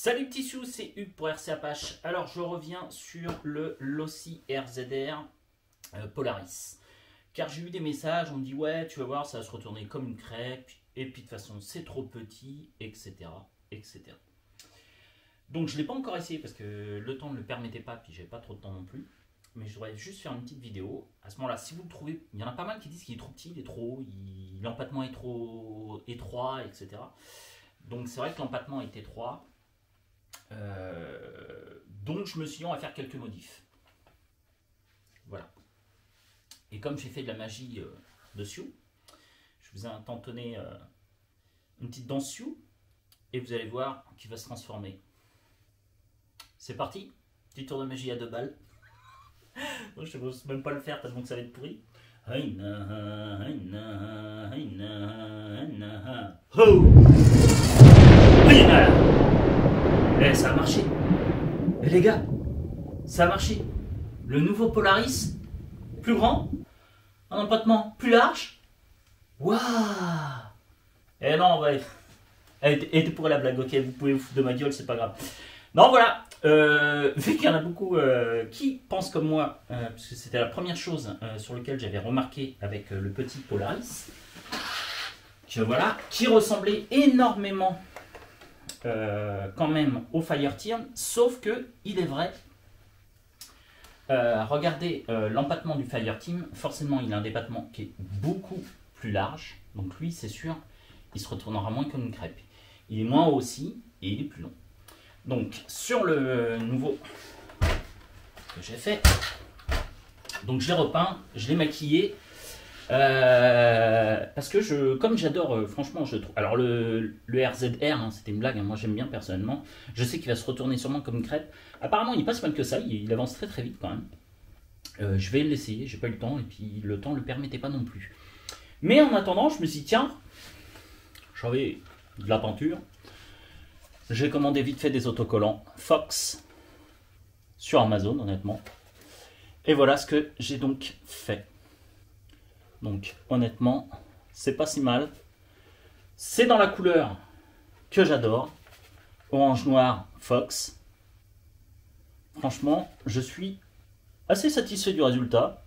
Salut petit chou, c'est Hugues pour RC Apache. Alors je reviens sur le Losi RZR Polaris. Car j'ai eu des messages, on me dit ouais tu vas voir ça va se retourner comme une crêpe. Et puis de toute façon c'est trop petit, etc. etc. Donc je ne l'ai pas encore essayé parce que le temps ne le permettait pas, puis j'avais pas trop de temps non plus. Mais je voudrais juste faire une petite vidéo. À ce moment-là, si vous le trouvez, il y en a pas mal qui disent qu'il est trop petit, il est trop haut, l'empattement est trop étroit, etc. Donc c'est vrai que l'empattement est étroit. Donc je me suis dit on va faire quelques modifs. Voilà. Et comme j'ai fait de la magie dessus, je vous ai intentionné une petite danse dessus et vous allez voir qu'il va se transformer. C'est parti. Petit tour de magie à 2 balles. Je n'ose même pas le faire tellement que ça va être pourri. Eh, ça a marché. Eh les gars, ça a marché. Le nouveau Polaris, plus grand, un empattement plus large. Waouh. Eh non, ouais. Elle était pour la blague, ok, vous pouvez vous foutre de ma gueule, c'est pas grave. Non, voilà. Vu qu'il y en a beaucoup qui pensent comme moi, parce que c'était la première chose sur laquelle j'avais remarqué avec le petit Polaris, que voilà, qui ressemblait énormément quand même au Fireteam, sauf que il est vrai, regardez l'empattement du Fireteam, forcément il a un dépattement qui est beaucoup plus large, donc lui c'est sûr, il se retournera moins comme une crêpe. Il est moins haut aussi et il est plus long. Donc sur le nouveau que j'ai fait, donc je l'ai repeint, je l'ai maquillé. Parce que comme j'adore, franchement, je trouve. Alors le RZR, hein, c'était une blague, hein, moi j'aime bien personnellement. Je sais qu'il va se retourner sûrement comme une crêpe. Apparemment, il passe mal que ça, il avance très très vite quand même. Je vais l'essayer, j'ai pas eu le temps, et puis le temps ne le permettait pas non plus. Mais en attendant, je me suis dit, tiens, j'avais de la peinture. J'ai commandé vite fait des autocollants Fox sur Amazon, honnêtement. Et voilà ce que j'ai donc fait. Donc honnêtement, c'est pas si mal. C'est dans la couleur que j'adore. Orange noir Fox. Franchement, je suis assez satisfait du résultat.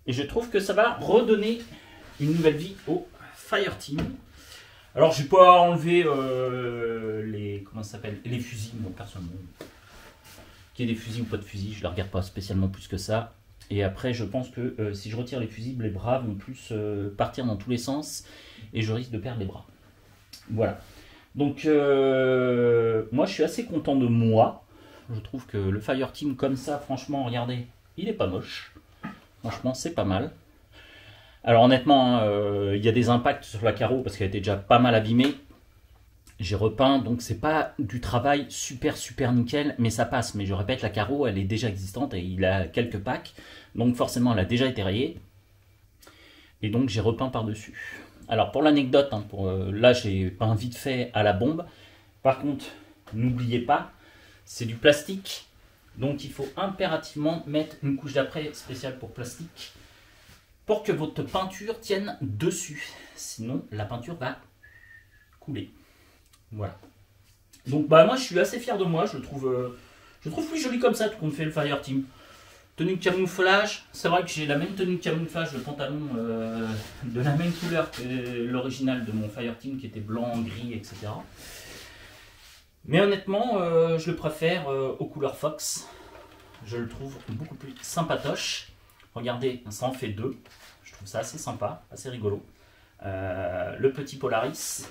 Et je trouve que ça va redonner une nouvelle vie au Fireteam. Alors je vais pas enlever les fusils, bon, personnellement. Qu'il y ait des fusils ou pas de fusils, je ne la regarde pas spécialement plus que ça. Et après, je pense que si je retire les fusibles, les bras vont plus partir dans tous les sens et je risque de perdre les bras. Voilà. Donc, moi, je suis assez content de moi. Je trouve que le Fireteam comme ça, franchement, regardez, il est pas moche. Franchement, c'est pas mal. Alors, honnêtement, il y a des impacts sur la carreau parce qu'elle était déjà pas mal abîmée. J'ai repeint, donc c'est pas du travail super nickel, mais ça passe. Mais je répète, la carreau, elle est déjà existante et il a quelques packs, donc forcément elle a déjà été rayée. Et donc j'ai repeint par-dessus. Alors pour l'anecdote, hein, là j'ai peint vite fait à la bombe. Par contre, n'oubliez pas, c'est du plastique, donc il faut impérativement mettre une couche d'après spéciale pour plastique pour que votre peinture tienne dessus. Sinon, la peinture va couler. Voilà. Donc bah moi je suis assez fier de moi, je trouve plus joli comme ça qu'on fait le Fireteam. Tenue de camouflage, c'est vrai que j'ai la même tenue de camouflage, le pantalon de la même couleur que l'original de mon Fireteam qui était blanc, gris, etc. Mais honnêtement, je le préfère aux couleurs Fox. Je le trouve beaucoup plus sympatoche. Regardez, ça en fait 2. Je trouve ça assez sympa, assez rigolo. Le petit Polaris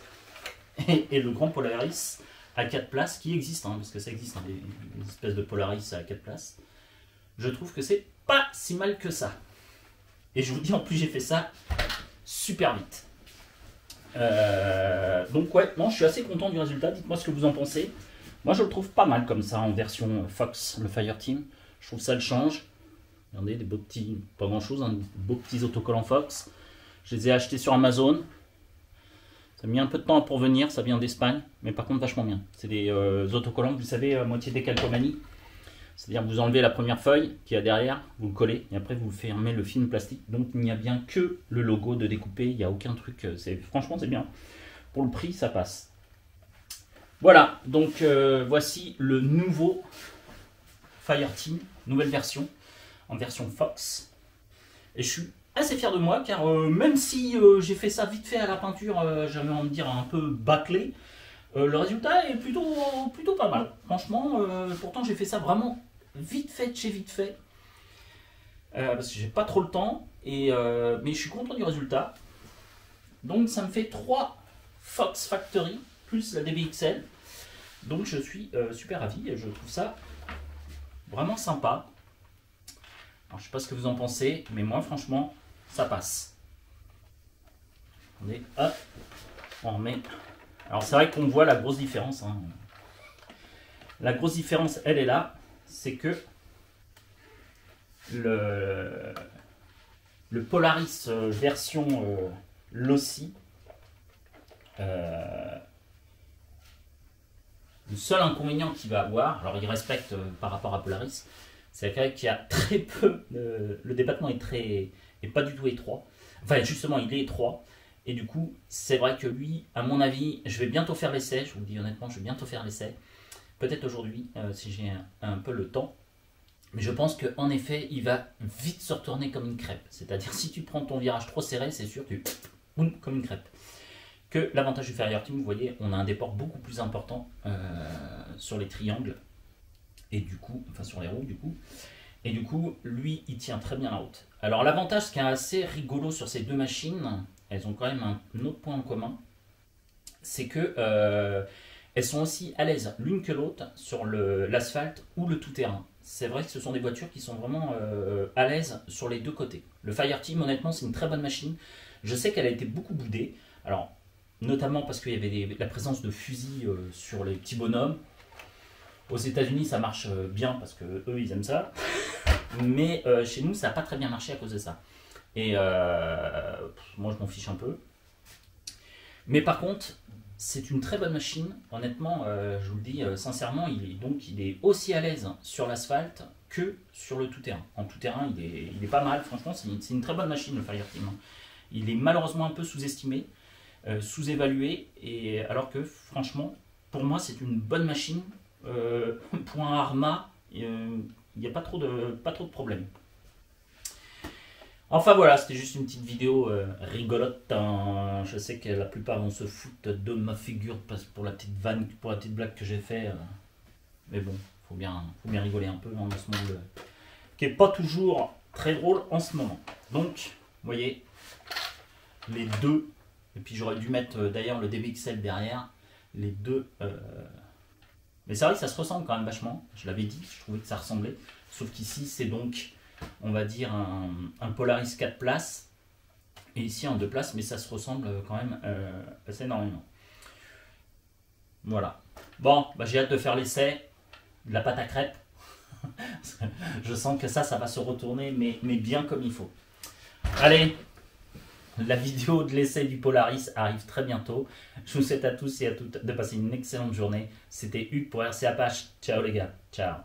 et le grand Polaris à 4 places qui existe, hein, parce que ça existe, hein, des espèces de Polaris à 4 places. Je trouve que c'est pas si mal que ça. Et je vous dis, en plus, j'ai fait ça super vite. Donc ouais, non, je suis assez content du résultat. Dites-moi ce que vous en pensez. Moi, je le trouve pas mal comme ça en version Fox, le Fireteam. Je trouve ça le change. Regardez, des beaux petits, pas grand chose, hein, des beaux petits autocollants Fox. Je les ai achetés sur Amazon. Ça a mis un peu de temps pour venir, ça vient d'Espagne, mais par contre vachement bien. C'est des autocollants, vous savez, moitié décalcomanie. C'est-à-dire que vous enlevez la première feuille qu'il y a derrière, vous le collez, et après vous fermez le film plastique. Donc il n'y a bien que le logo de découper, il n'y a aucun truc. Franchement, c'est bien. Pour le prix, ça passe. Voilà, donc voici le nouveau Fireteam, nouvelle version, en version Fox. Et je suis assez fier de moi, car même si j'ai fait ça vite fait à la peinture, j'avais envie de dire un peu bâclé, le résultat est plutôt pas mal. Franchement, pourtant j'ai fait ça vraiment vite fait de chez vite fait. Parce que j'ai pas trop le temps, mais je suis content du résultat. Donc ça me fait 3 Fox Factory plus la DBXL. Donc je suis super ravi et je trouve ça vraiment sympa. Alors, je sais pas ce que vous en pensez, mais moi franchement ça passe. Attendez, hop, on remet. Alors c'est vrai qu'on voit la grosse différence. Hein. La grosse différence, elle est là, c'est que le Polaris version Lossy, le seul inconvénient qu'il va avoir, alors il respecte par rapport à Polaris, c'est qu'il y a très peu, le débattement est pas du tout étroit, enfin justement il est étroit, et du coup c'est vrai que lui, à mon avis, je vais bientôt faire l'essai, je vous le dis honnêtement, je vais bientôt faire l'essai, peut-être aujourd'hui si j'ai un peu le temps. Mais je pense qu'en effet, il va vite se retourner comme une crêpe. C'est-à-dire, si tu prends ton virage trop serré, c'est sûr, comme une crêpe. Que l'avantage du Fireteam, vous voyez, on a un déport beaucoup plus important sur les triangles. Et du coup, enfin sur les roues, du coup. Et du coup, lui, il tient très bien la route. Alors, l'avantage, ce qui est assez rigolo sur ces deux machines, elles ont quand même un autre point en commun. C'est que elles sont aussi à l'aise l'une que l'autre sur l'asphalte ou le tout-terrain. C'est vrai que ce sont des voitures qui sont vraiment à l'aise sur les deux côtés. Le Fireteam, honnêtement, c'est une très bonne machine. Je sais qu'elle a été beaucoup boudée. Alors, notamment parce qu'il y avait la présence de fusils sur les petits bonhommes. Aux États-Unis, ça marche bien parce que eux, ils aiment ça. Mais chez nous, ça n'a pas très bien marché à cause de ça. Et moi, je m'en fiche un peu. Mais par contre, c'est une très bonne machine, honnêtement, je vous le dis sincèrement, il est aussi à l'aise sur l'asphalte que sur le tout-terrain. En tout-terrain, il est pas mal, franchement, c'est une très bonne machine le Fireteam. Il est malheureusement un peu sous-estimé, sous-évalué, alors que franchement, pour moi, c'est une bonne machine. Pour un Arma, il n'y a pas trop de problèmes. Enfin voilà, c'était juste une petite vidéo rigolote. Hein. Je sais que la plupart vont se foutre de ma figure pour la petite vanne, pour la petite blague que j'ai fait. Mais bon, faut bien rigoler un peu hein, dans ce monde qui n'est pas toujours très drôle en ce moment. Donc, vous voyez, les deux, et puis j'aurais dû mettre d'ailleurs le DBXL derrière, les deux. Mais c'est vrai que ça se ressemble quand même vachement. Je l'avais dit, je trouvais que ça ressemblait. Sauf qu'ici, c'est donc, on va dire, un Polaris 4 places. Et ici en 2 places, mais ça se ressemble quand même assez énormément. Voilà. Bon, bah, j'ai hâte de faire l'essai de la pâte à crêpes. Je sens que ça va se retourner, mais bien comme il faut. Allez, la vidéo de l'essai du Polaris arrive très bientôt. Je vous souhaite à tous et à toutes de passer une excellente journée. C'était Hugues pour RC Apache. Ciao les gars, ciao.